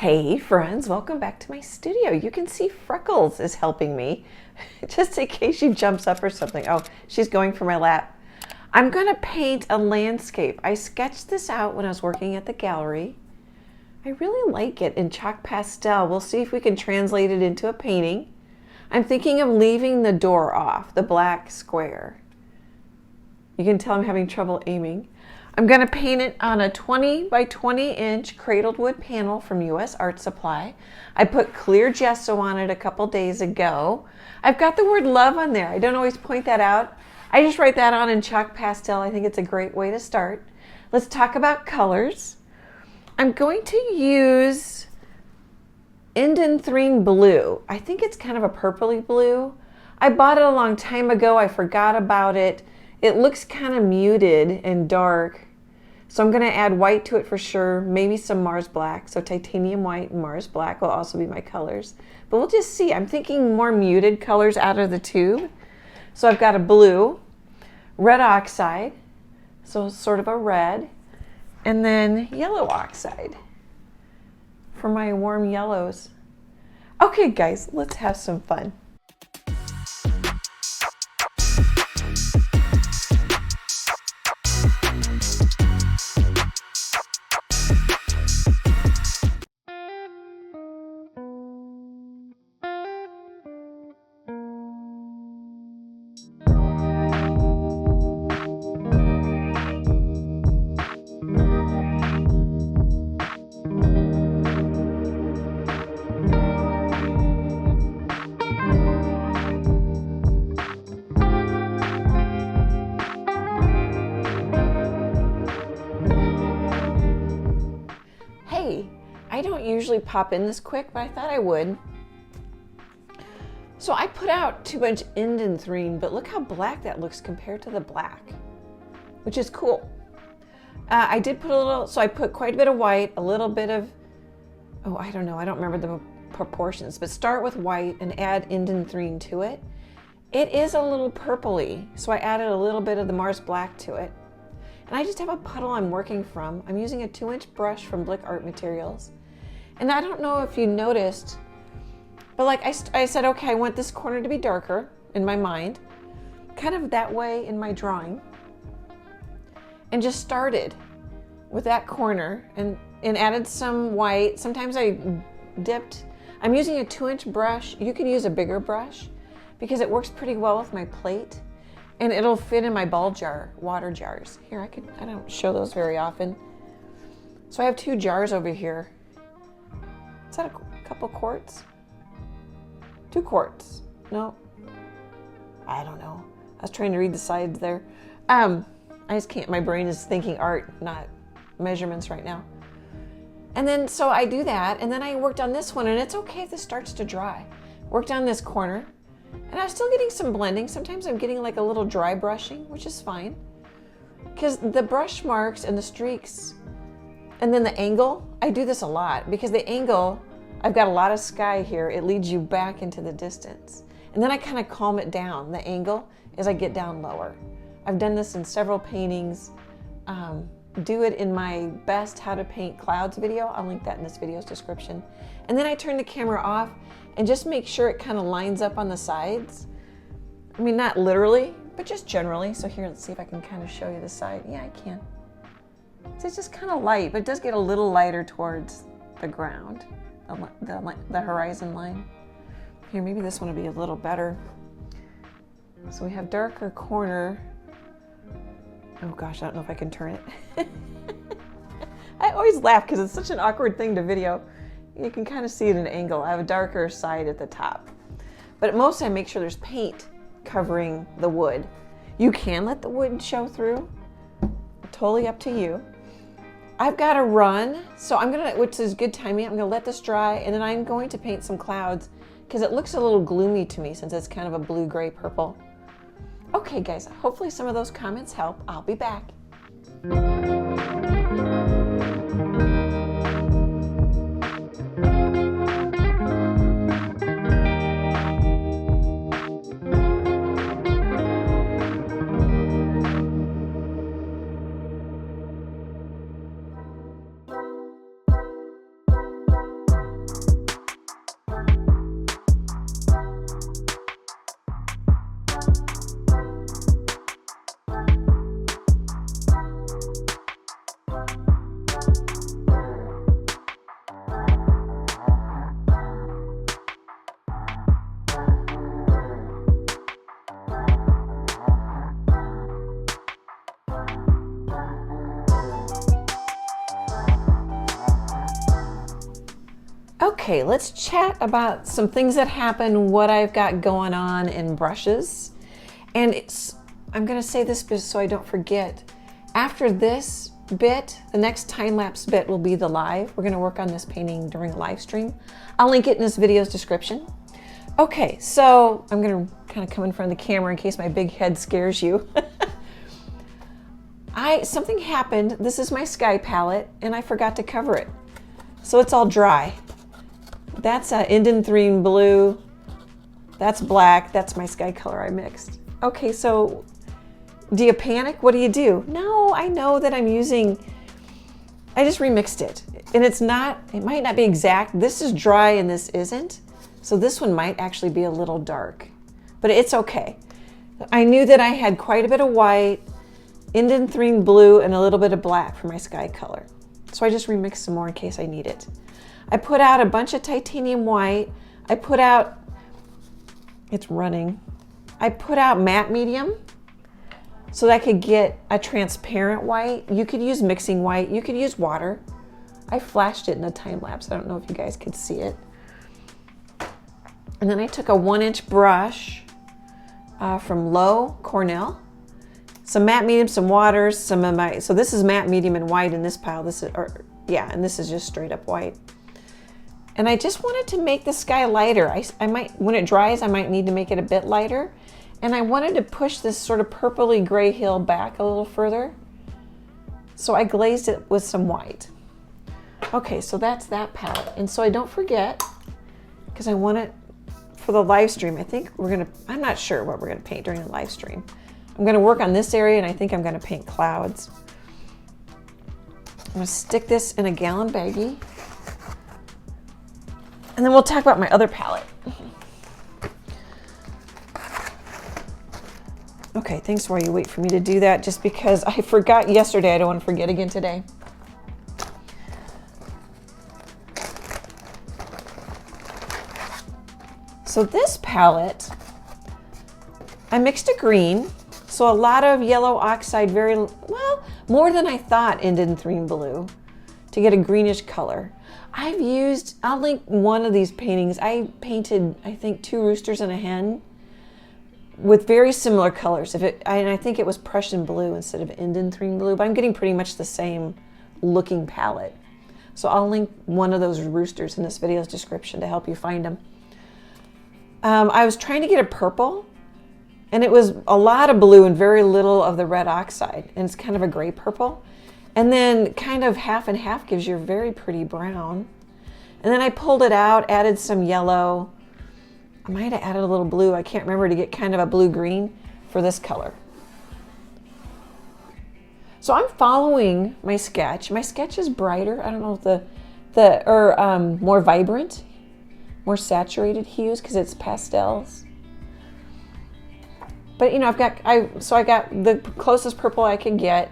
Hey friends, welcome back to my studio. You can see Freckles is helping me, just in case she jumps up or something. Oh, she's going for my lap. I'm going to paint a landscape. I sketched this out when I was working at the gallery. I really like it in chalk pastel. We'll see if we can translate it into a painting. I'm thinking of leaving the door off, the black square. You can tell I'm having trouble aiming. I'm going to paint it on a 20 by 20 inch cradled wood panel from US Art Supply. I put clear gesso on it a couple days ago. I've got the word love on there. I don't always point that out. I just write that on in chalk pastel. I think it's a great way to start. Let's talk about colors. I'm going to use Indanthrene Blue. I think it's kind of a purpley blue. I bought it a long time ago. I forgot about it. It looks kind of muted and dark. So I'm going to add white to it for sure, maybe some Mars Black. So titanium white and Mars Black will also be my colors. But we'll just see. I'm thinking more muted colors out of the tube. So I've got a blue, red oxide, so sort of a red, and then yellow oxide for my warm yellows. Okay guys, let's have some fun. I don't usually pop in this quick, but I thought I would. So I put out too much Indanthrene, but look how black that looks compared to the black, which is cool. I did put a little, so I put quite a bit of white, a little bit of, oh, I don't know, I don't remember the proportions, but start with white and add Indanthrene to it. It is a little purpley, so I added a little bit of the Mars Black to it. And I just have a puddle I'm working from. I'm using a 2-inch brush from Blick Art Materials. And I don't know if you noticed, but like I said, okay, I want this corner to be darker in my mind, kind of that way in my drawing. And just started with that corner and added some white. Sometimes I dipped. I'm using a 2-inch brush. You can use a bigger brush because it works pretty well with my plate. And it'll fit in my ball jar, water jars. Here, I don't show those very often. So I have 2 jars over here. Is that a couple quarts? 2 quarts. No. I don't know. I was trying to read the sides there. I just can't, my brain is thinking art, not measurements right now. And then, so I do that, and then I worked on this one, and it's okay if this starts to dry. Worked on this corner. And I'm still getting some blending. Sometimes I'm getting like a little dry brushing, which is fine. Because the brush marks and the streaks, and then the angle, I do this a lot because the angle, I've got a lot of sky here. It leads you back into the distance. And then I kind of calm it down, the angle, as I get down lower. I've done this in several paintings. Do it in my best how to paint clouds video. I'll link that in this video's description. And then I turn the camera off and just make sure it kind of lines up on the sides. I mean, not literally, but just generally. So here, let's see if I can kind of show you the side. Yeah, I can. So it's just kind of light, but it does get a little lighter towards the ground, the horizon line. Here, maybe this one will be a little better. So we have darker corner. Oh gosh, I don't know if I can turn it. I always laugh because it's such an awkward thing to video. You can kind of see it at an angle. I have a darker side at the top. But at most I make sure there's paint covering the wood. You can let the wood show through. Totally up to you. I've got to run, so I'm gonna, which is good timing, I'm gonna let this dry and then I'm going to paint some clouds because it looks a little gloomy to me since it's kind of a blue-gray purple. Okay guys, hopefully some of those comments help. I'll be back. Okay, let's chat about some things that happen, what I've got going on in brushes. And I'm gonna say this so I don't forget. After this bit, the next time-lapse bit will be the live. We're gonna work on this painting during a live stream. I'll link it in this video's description. Okay, so I'm gonna kind of come in front of the camera in case my big head scares you. Something happened. This is my sky palette and I forgot to cover it. So it's all dry. That's Indanthrene Blue. That's black. That's my sky color I mixed. Okay, so do you panic? What do you do? No, I know that I just remixed it. And it might not be exact. This is dry and this isn't. So this one might actually be a little dark, but it's okay. I knew that I had quite a bit of white, Indanthrene Blue, and a little bit of black for my sky color. So I just remixed some more in case I need it. I put out a bunch of titanium white. I put out matte medium so that I could get a transparent white. You could use mixing white. You could use water. I flashed it in a time lapse. I don't know if you guys could see it. And then I took a 1-inch brush from Low Cornell, some matte medium, some waters, so this is matte medium and white in this pile. And this is just straight up white. And I just wanted to make the sky lighter. When it dries, I might need to make it a bit lighter. And I wanted to push this sort of purpley gray hill back a little further. So I glazed it with some white. Okay, so that's that palette. And so I don't forget, because I want it for the live stream. I'm not sure what we're gonna paint during the live stream. I'm gonna work on this area and I think I'm gonna paint clouds. I'm gonna stick this in a gallon baggie. And then we'll talk about my other palette. Okay, thanks while you wait for me to do that, just because I forgot yesterday. I don't want to forget again today. So this palette, I mixed a green. So a lot of yellow oxide, more than I thought, Indanthrene Blue, to get a greenish color. I'll link one of these paintings. I painted, I think, 2 roosters and a hen with very similar colors. And I think it was Prussian blue instead of Indanthrene Blue, but I'm getting pretty much the same looking palette. So I'll link one of those roosters in this video's description to help you find them. I was trying to get a purple, and it was a lot of blue and very little of the red oxide, and it's kind of a gray purple. And then kind of half and half gives you a very pretty brown. And then I pulled it out, added some yellow. I might have added a little blue. I can't remember, to get kind of a blue-green for this color. So I'm following my sketch. My sketch is brighter. I don't know if more vibrant, more saturated hues because it's pastels. But I got the closest purple I could get.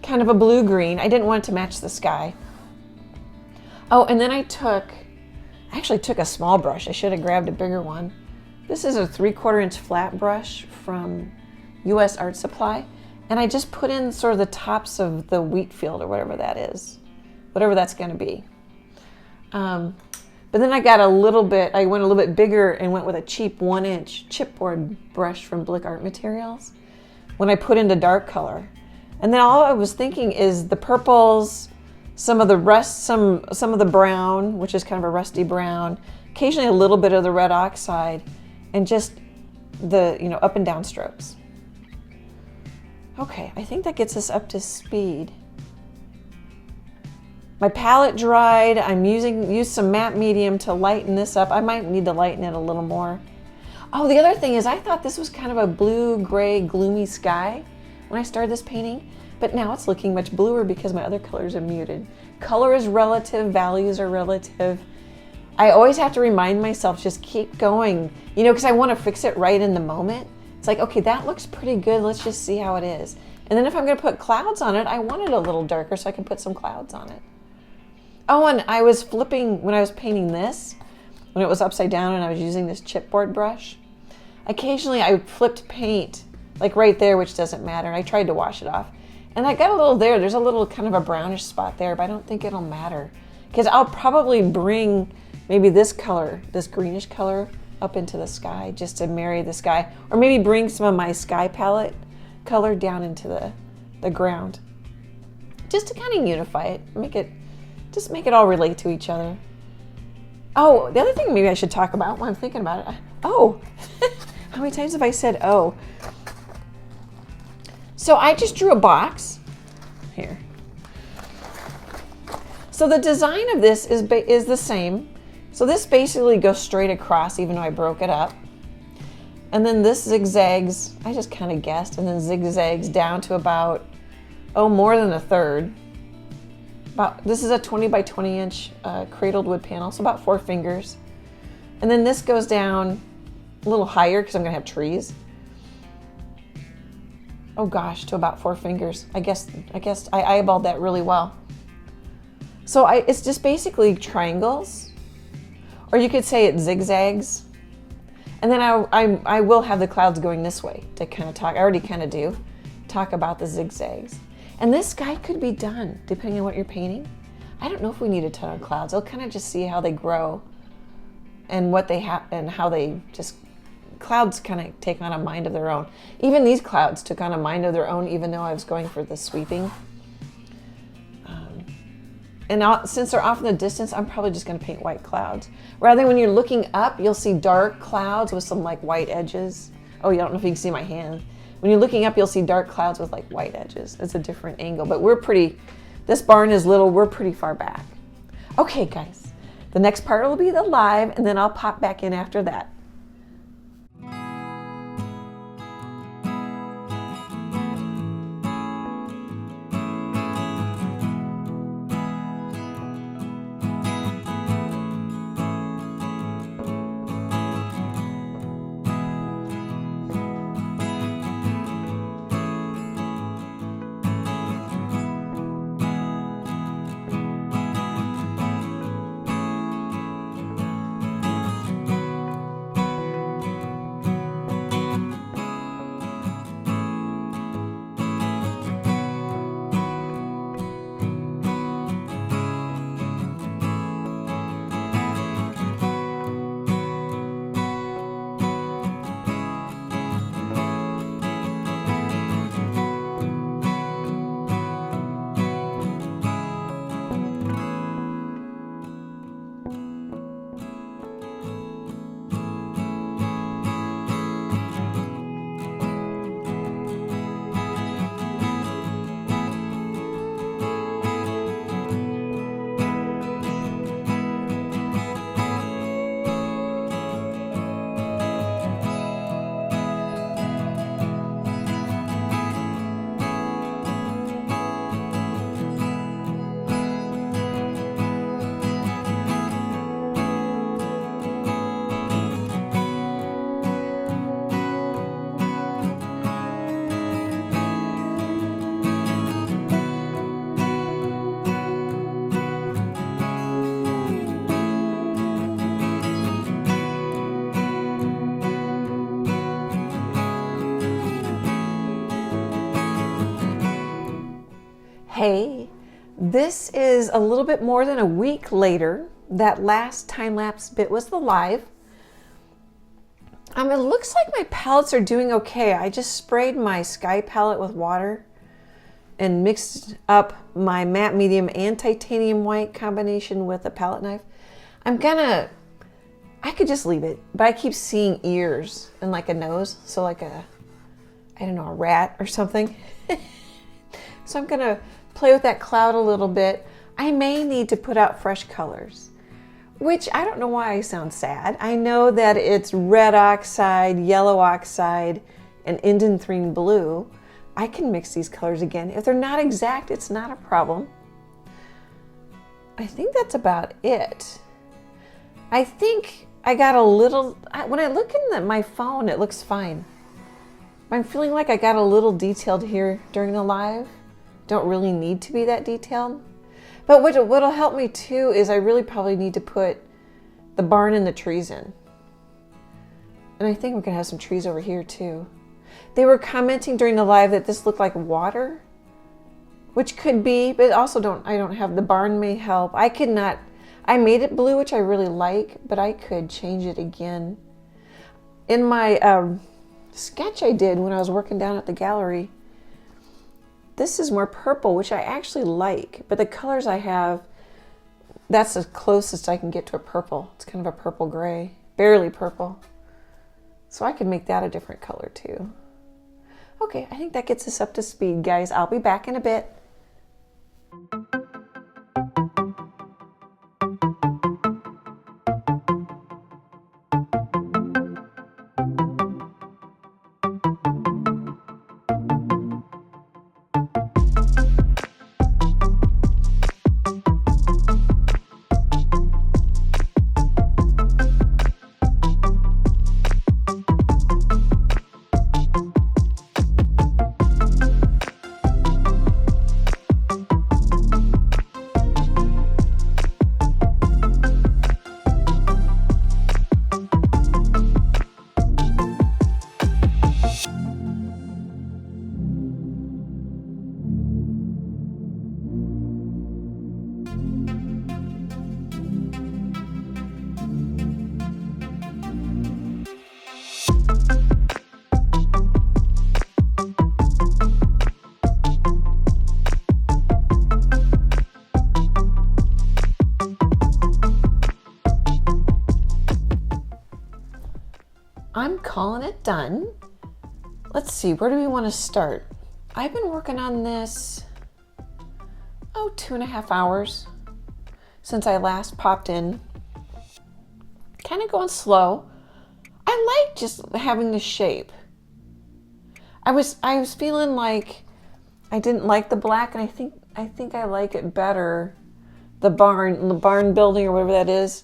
Kind of a blue-green. I didn't want it to match the sky. Oh, and then I actually took a small brush. I should have grabbed a bigger one. This is a 3/4 inch flat brush from US Art Supply. And I just put in sort of the tops of the wheat field or whatever that is. Whatever that's going to be. But then I went a little bit bigger and went with a cheap 1-inch chipboard brush from Blick Art Materials when I put into dark color. And then all I was thinking is the purples, some of the brown, which is kind of a rusty brown, occasionally a little bit of the red oxide, and just the, up and down strokes. Okay, I think that gets us up to speed. My palette dried. I'm used some matte medium to lighten this up. I might need to lighten it a little more. Oh, the other thing is I thought this was kind of a blue-gray gloomy sky when I started this painting, but now it's looking much bluer because my other colors are muted. Color is relative, values are relative. I always have to remind myself, just keep going, because I want to fix it right in the moment. It's like, okay, that looks pretty good. Let's just see how it is. And then if I'm going to put clouds on it, I want it a little darker so I can put some clouds on it. Oh, and I was flipping when I was painting this, when it was upside down and I was using this chipboard brush. Occasionally I flipped paint, like right there, which doesn't matter. I tried to wash it off. And I got a little there. There's a little kind of a brownish spot there, but I don't think it'll matter because I'll probably bring maybe this color, this greenish color, up into the sky just to marry the sky, or maybe bring some of my sky palette color down into the ground, just to kind of unify it, make it all relate to each other. Oh, the other thing maybe I should talk about while I'm thinking about it. Oh, how many times have I said oh? So I just drew a box here. So the design of this is the same. So this basically goes straight across, even though I broke it up. And then this zigzags, I just kind of guessed, and then zigzags down to about, more than a third. This is a 20 by 20 inch cradled wood panel, so about 4 fingers. And then this goes down a little higher because I'm gonna have trees. Oh gosh, to about 4 fingers. I guess I eyeballed that really well. So it's just basically triangles. Or you could say it zigzags. And then I will have the clouds going this way to kind of talk. I already kind of do. Talk about the zigzags. And this sky could be done depending on what you're painting. I don't know if we need a ton of clouds. I'll kind of just see how they grow and what they have and how they just, clouds kind of take on a mind of their own. Even these clouds took on a mind of their own, even though I was going for the sweeping. And since they're off in the distance, I'm probably just going to paint white clouds. Rather than when you're looking up, you'll see dark clouds with some like white edges. Oh, you don't know if you can see my hand. When you're looking up, you'll see dark clouds with like white edges. It's a different angle, but this barn is little, we're pretty far back. Okay, guys, the next part will be the live, and then I'll pop back in after that. Hey, this is a little bit more than a week later. That last time-lapse bit was the live. It looks like my palettes are doing okay. I just sprayed my sky palette with water and mixed up my matte medium and titanium white combination with a palette knife. I could just leave it, but I keep seeing ears and like a nose. So like a rat or something. So I'm gonna play with that cloud a little bit. I may need to put out fresh colors, which I don't know why I sound sad. I know that it's red oxide, yellow oxide, and Indanthrene blue. I can mix these colors again. If they're not exact, it's not a problem. I think that's about it. I think I got a little, when I look in my phone, it looks fine. I'm feeling like I got a little detailed here during the live. Don't really need to be that detailed. But what'll help me too is I really probably need to put the barn and the trees in. And I think we're gonna have some trees over here too. They were commenting during the live that this looked like water. which could be, but also I don't have, the barn may help. I made it blue, which I really like, but I could change it again. In my sketch I did when I was working down at the gallery, this is more purple, which I actually like, but the colors I have, that's the closest I can get to a purple. It's kind of a purple gray, barely purple. So I could make that a different color too. Okay, I think that gets us up to speed, guys. I'll be back in a bit. I'm calling it done. Let's see, where do we want to start? I've been working on this, 2.5 hours since I last popped in. Kind of going slow. I like just having the shape. I was feeling like I didn't like the black, and I think I like it better, the barn building or whatever that is,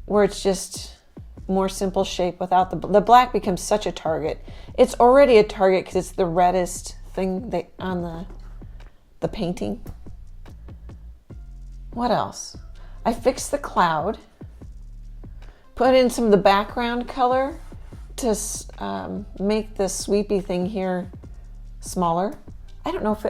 where it's just more simple shape without the black becomes such a target. It's already a target because it's the reddest thing on the painting. What else? I fixed the cloud, put in some of the background color to make the sweepy thing here smaller. I don't know if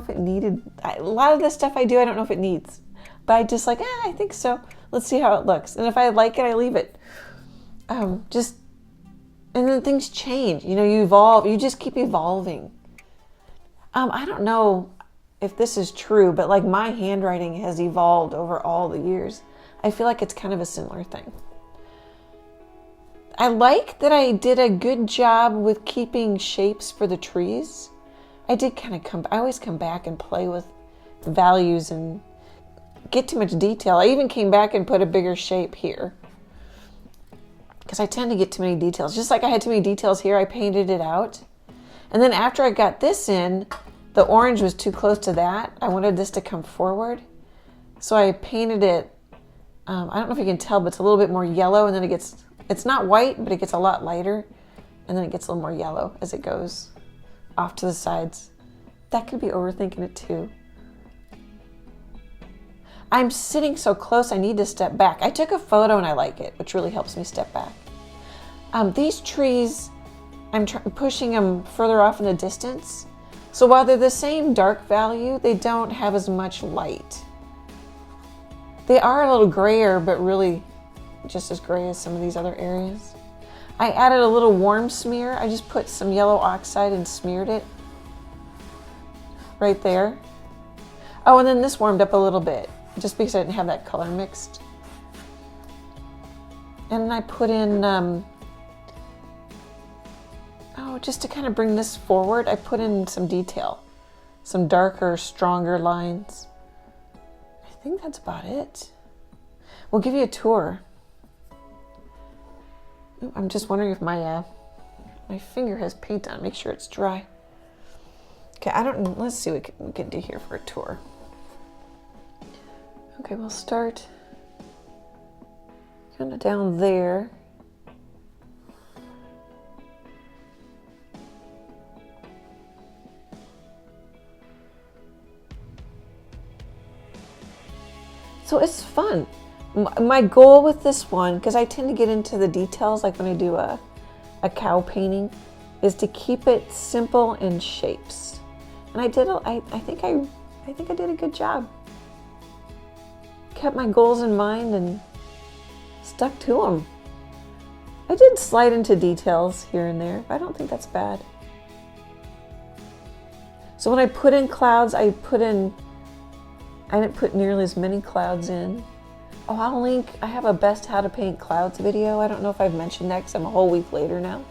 it needed, a lot of the stuff I do, I don't know if it needs, but I just like, I think so. Let's see how it looks. And if I like it, I leave it. And then things change, you evolve, you just keep evolving. I don't know if this is true, but like my handwriting has evolved over all the years. I feel like it's kind of a similar thing. I like that I did a good job with keeping shapes for the trees. I always come back and play with values and get too much detail. I even came back and put a bigger shape here, because I tend to get too many details. Just like I had too many details here, I painted it out. And then after I got this in, the orange was too close to that. I wanted this to come forward. So I painted it, I don't know if you can tell, but it's a little bit more yellow, and then it's not white, but it gets a lot lighter. And then it gets a little more yellow as it goes off to the sides. That could be overthinking it too. I'm sitting so close, I need to step back. I took a photo and I like it, which really helps me step back. These trees, I'm pushing them further off in the distance. So while they're the same dark value, they don't have as much light. They are a little grayer, but really just as gray as some of these other areas. I added a little warm smear. I just put some yellow oxide and smeared it right there. Oh, and then this warmed up a little bit, just because I didn't have that color mixed. And then I put in, just to kind of bring this forward, I put in some detail, some darker, stronger lines. I think that's about it. We'll give you a tour. Ooh, I'm just wondering if my finger has paint on. Make sure it's dry. Okay, let's see what we can do here for a tour. Okay, we'll start kind of down there. So it's fun. My goal with this one, because I tend to get into the details, like when I do a cow painting, is to keep it simple in shapes. And I think I did a good job. Kept my goals in mind and stuck to them. I did slide into details here and there, but I don't think that's bad. So when I put in clouds, I didn't put nearly as many clouds in. Oh, I'll link, I have a best how to paint clouds video. I don't know if I've mentioned that because I'm a whole week later now.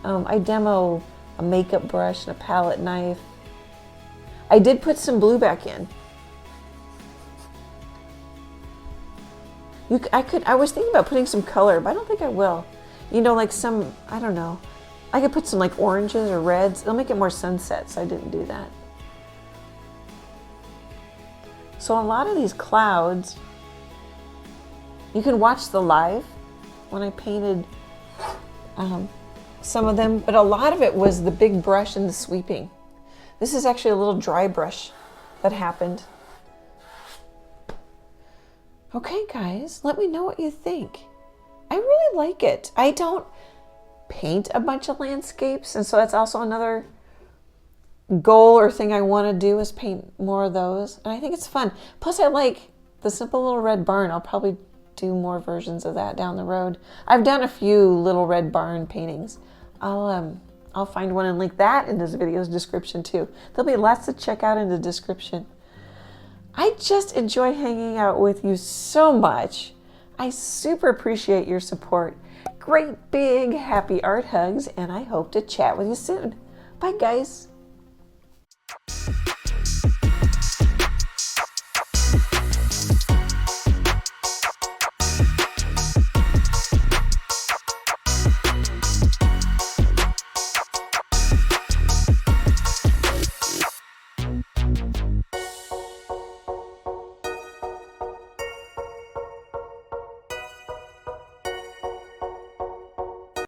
I demo a makeup brush and a palette knife. I did put some blue back in. I was thinking about putting some color, but I don't think I will. You know, like some, I don't know. I could put some like oranges or reds. It'll make it more sunset, so I didn't do that. So a lot of these clouds, you can watch the live when I painted some of them, but a lot of it was the big brush and the sweeping. This is actually a little dry brush that happened. Okay, guys, let me know what you think. I really like it. I don't paint a bunch of landscapes, and so that's also another goal or thing I want to do is paint more of those. And I think it's fun. Plus, I like the simple little red barn. I'll probably do more versions of that down the road. I've done a few little red barn paintings. I'll find one and link that in this video's description too. There'll be lots to check out in the description. I just enjoy hanging out with you so much. I super appreciate your support. Great big happy art hugs, and I hope to chat with you soon. Bye, guys.